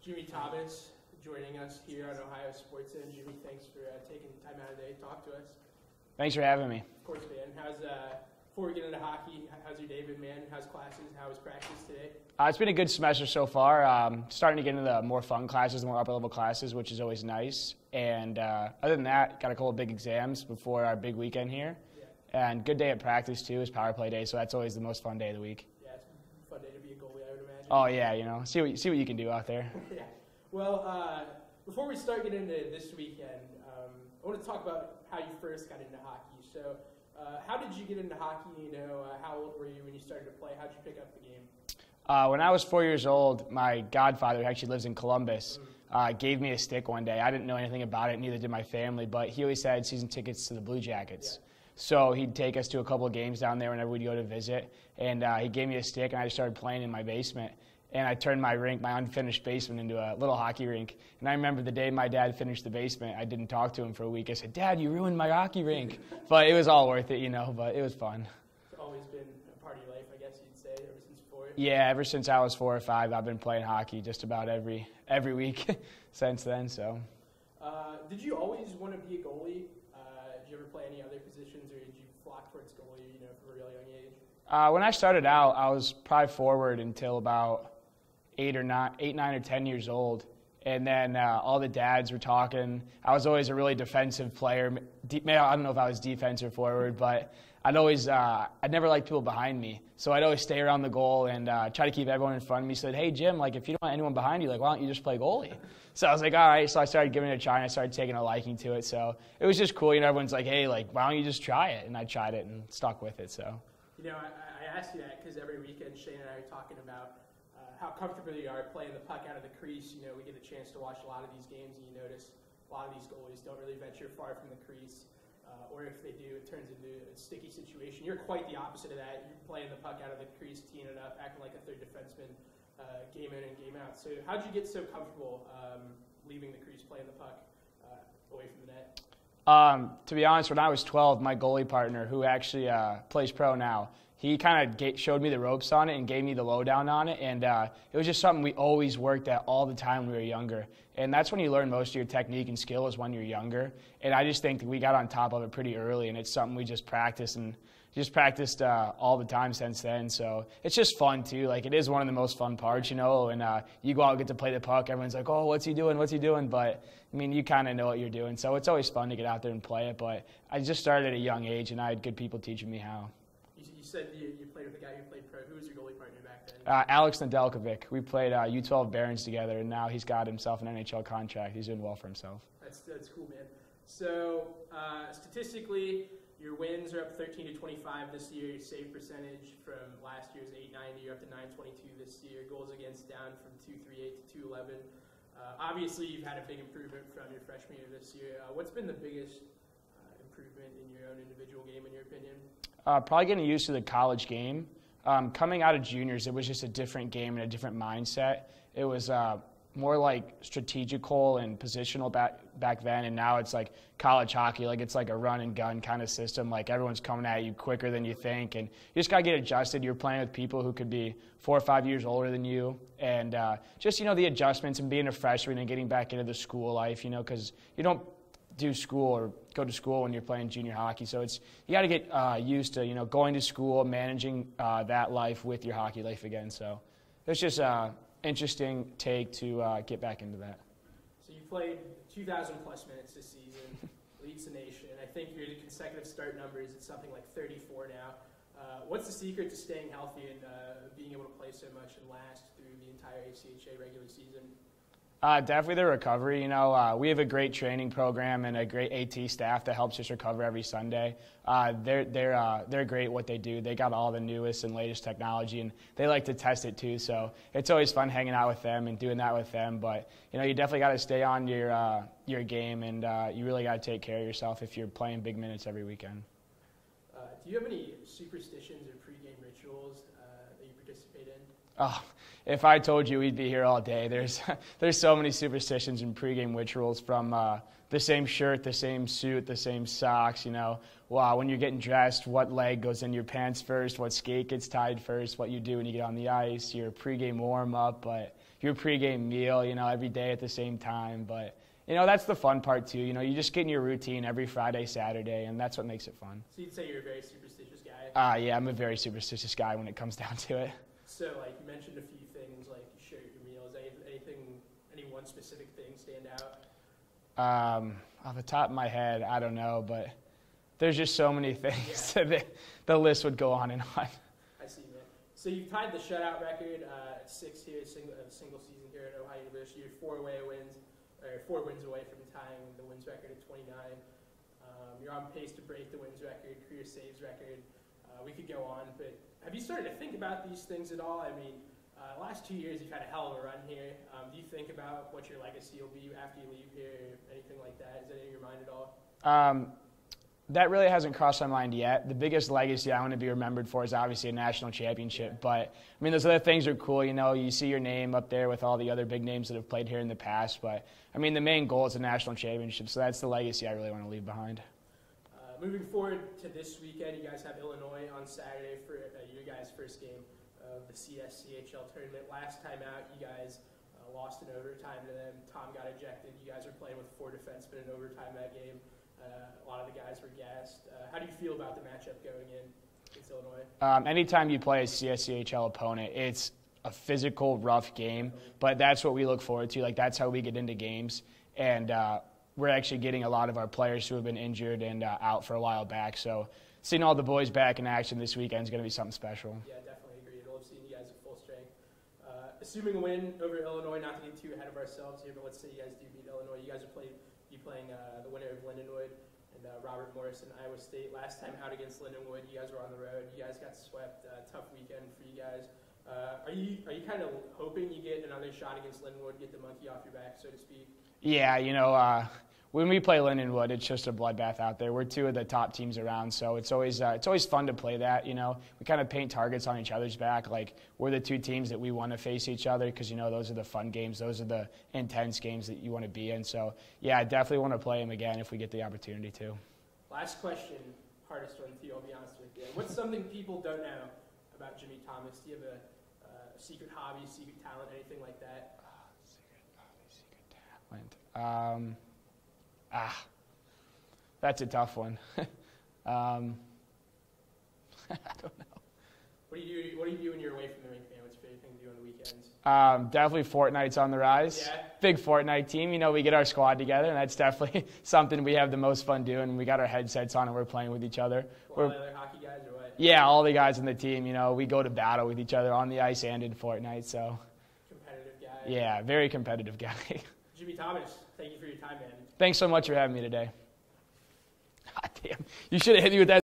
Jimmy Thomas joining us here on Ohio Sports Zone. Jimmy, thanks for taking the time out of the day to talk to us. Thanks for having me. Of course, man. Before we get into hockey, how's your day been, man? How's classes? How was practice today? It's been a good semester so far. Starting to get into the more fun classes, the more upper-level classes, which is always nice. And other than that, got a couple of big exams before our big weekend here. Yeah. And good day at practice, too, is power play day, so that's always the most fun day of the week. Yeah, it's a fun day to be a goalie, I would imagine. Oh, yeah, you know, see what you can do out there. Yeah. Well, before we start getting into this weekend, I want to talk about how you first got into hockey. So, how did you get into hockey? How old were you when you started to play? How did you pick up the game? When I was 4 years old, my godfather, who actually lives in Columbus, gave me a stick one day. I didn't know anything about it, neither did my family, but he always had season tickets to the Blue Jackets. Yeah. So he'd take us to a couple of games down there whenever we'd go to visit, and he gave me a stick, and I just started playing in my basement. And I turned my unfinished basement, into a little hockey rink. And I remember the day my dad finished the basement, I didn't talk to him for a week. I said, "Dad, you ruined my hockey rink." But it was all worth it, but it was fun. It's always been a part of your life, I guess you'd say, ever since 4? Yeah, ever since I was 4 or 5, I've been playing hockey just about every week since then. So. Did you always want to be a goalie? Did you ever play any other positions, or did you flock towards goalie, from a really young age? When I started out, I was probably forward until about 8, 9, or 10 years old. And then all the dads were talking. I was always a really defensive player. I don't know if I was defense or forward, but I'd never liked people behind me. So I'd always stay around the goal and try to keep everyone in front of me. Said, "Hey, Jim, if you don't want anyone behind you, why don't you just play goalie?" So I was like, all right. So I started giving it a try, and I started taking a liking to it. So it was just cool. Everyone's like, "Hey, why don't you just try it?" And I tried it and stuck with it. So. I asked you that because every weekend Shane and I are talking about how comfortable you are playing the puck out of the crease. We get a chance to watch a lot of these games, and you notice a lot of these goalies don't really venture far from the crease, or if they do, it turns into a sticky situation. You're quite the opposite of that. You're playing the puck out of the crease, teeing it up, acting like a third defenseman, game in and game out. So how did you get so comfortable leaving the crease, playing the puck away from the net? To be honest, when I was 12, my goalie partner, who actually plays pro now, he kind of showed me the ropes on it and gave me the lowdown on it, and it was just something we always worked at all the time when we were younger. And that's when you learn most of your technique and skill, is when you're younger. And I just think that we got on top of it pretty early, and it's something we just practiced all the time since then. So it's just fun too. It is one of the most fun parts, and you go out and get to play the puck. Everyone's like, "Oh, what's he doing? What's he doing?" But you kind of know what you're doing. So it's always fun to get out there and play it. But I just started at a young age, and I had good people teaching me how. You said you played with a guy who played pro. Who was your goalie partner back then? Alex Nedeljkovic. We played U12 Barons together, and now he's got himself an NHL contract. He's doing well for himself. That's cool, man. So statistically, your wins are up 13 to 25 this year. Your save percentage from last year's 890, you're up to 922 this year. Goals against down from 238 to 211. Obviously, you've had a big improvement from your freshman year this year. What's been the biggest improvement in your own individual game, in your opinion? Probably getting used to the college game. Coming out of juniors, it was just a different game and a different mindset. It was more strategical and positional back then, and now it's college hockey. It's a run and gun kind of system. Everyone's coming at you quicker than you think, and you just got to get adjusted. You're playing with people who could be 4 or 5 years older than you, and just the adjustments and being a freshman and getting back into the school life. Because you don't do school or go to school when you're playing junior hockey. So you got to get used to going to school, managing that life with your hockey life again. So it's just interesting take to get back into that. So you played 2,000 plus minutes this season, leads the nation. I think your consecutive start numbers, it's something like 34 now. What's the secret to staying healthy and being able to play so much and last through the entire ACHA regular season? Definitely the recovery. We have a great training program and a great AT staff that helps us recover every Sunday. They're great at what they do. They got all the newest and latest technology, and they like to test it too. So it's always fun hanging out with them and doing that with them. But you definitely got to stay on your game, and you really got to take care of yourself if you're playing big minutes every weekend. Do you have any superstitions or pregame rituals that you participate in? Oh, if I told you, we'd be here all day. There's so many superstitions and pregame rituals, from the same shirt, the same suit, the same socks. When you're getting dressed, what leg goes in your pants first, what skate gets tied first, what you do when you get on the ice, your pregame warm up. But your pregame meal, you know, every day at the same time. But, you know, that's the fun part too. You know, you just get in your routine every Friday, Saturday, and that's what makes it fun. So you'd say you're a very superstitious guy? Yeah, I'm a very superstitious guy when it comes down to it. So, like, you mentioned a few things, like you share your meals. Any one specific thing stand out? Off the top of my head, I don't know, but there's just so many things that the list would go on and on. I see, man. So you've tied the shutout record at 6 here, single season here at Ohio University. You're 4 wins away from tying the wins record at 29. You're on pace to break the wins record, career saves record. We could go on, but have you started to think about these things at all? I mean, last 2 years you've had a hell of a run here. Do you think about what your legacy will be after you leave here, or anything like that? Is that in your mind at all? That really hasn't crossed my mind yet. The biggest legacy I want to be remembered for is obviously a national championship. Yeah. But, I mean, those other things are cool. You know, you see your name up there with all the other big names that have played here in the past. But, I mean, the main goal is a national championship, so that's the legacy I really want to leave behind. Moving forward to this weekend, you guys have Illinois on Saturday for your guys' first game of the CSCHL tournament. Last time out, you guys lost in overtime to them. Tom got ejected. You guys are playing with 4 defensemen in overtime that game. A lot of the guys were gassed. How do you feel about the matchup going in against Illinois? Anytime you play a CSCHL opponent, it's a physical, rough game, but that's what we look forward to. Like, that's how we get into games. And we're actually getting a lot of our players who have been injured and out for a while back. So seeing all the boys back in action this weekend is going to be something special. Yeah, definitely agree. We'll have seen you guys at full strength. Assuming a win over Illinois, not to get too ahead of ourselves here, but let's say you guys do beat Illinois. You guys are playing the winner of Lindenwood and Robert Morris in Iowa State. Last time out against Lindenwood, you guys were on the road. You guys got swept. Tough weekend for you guys. Are you kind of hoping you get another shot against Lindenwood, get the monkey off your back, so to speak? Yeah, you know, when we play Lindenwood, it's just a bloodbath out there. We're 2 of the top teams around, so it's always fun to play that. You know, we kind of paint targets on each other's back. Like, we're the 2 teams that we want to face each other because, you know, those are the fun games. Those are the intense games that you want to be in. So, yeah, I definitely want to play them again if we get the opportunity to. Last question, hardest one for you, I'll be honest with you. What's something people don't know about Jimmy Thomas? Do you have a secret hobby, secret talent, anything like that? Secret hobby, secret talent. That's a tough one. I don't know. What do you do when you're away from the rink, man? What's your favorite thing to do on the weekends? Definitely Fortnite's on the rise. Yeah. Big Fortnite team. You know, we get our squad together, and that's definitely something we have the most fun doing. We got our headsets on, and we're playing with each other. All the other hockey guys, or what? Yeah, all the guys on the team. You know, we go to battle with each other on the ice and in Fortnite. So. Competitive guy. Yeah, very competitive guy. Jimmy Thomas, thank you for your time, man. Thanks so much for having me today. God damn. You should have hit me with that.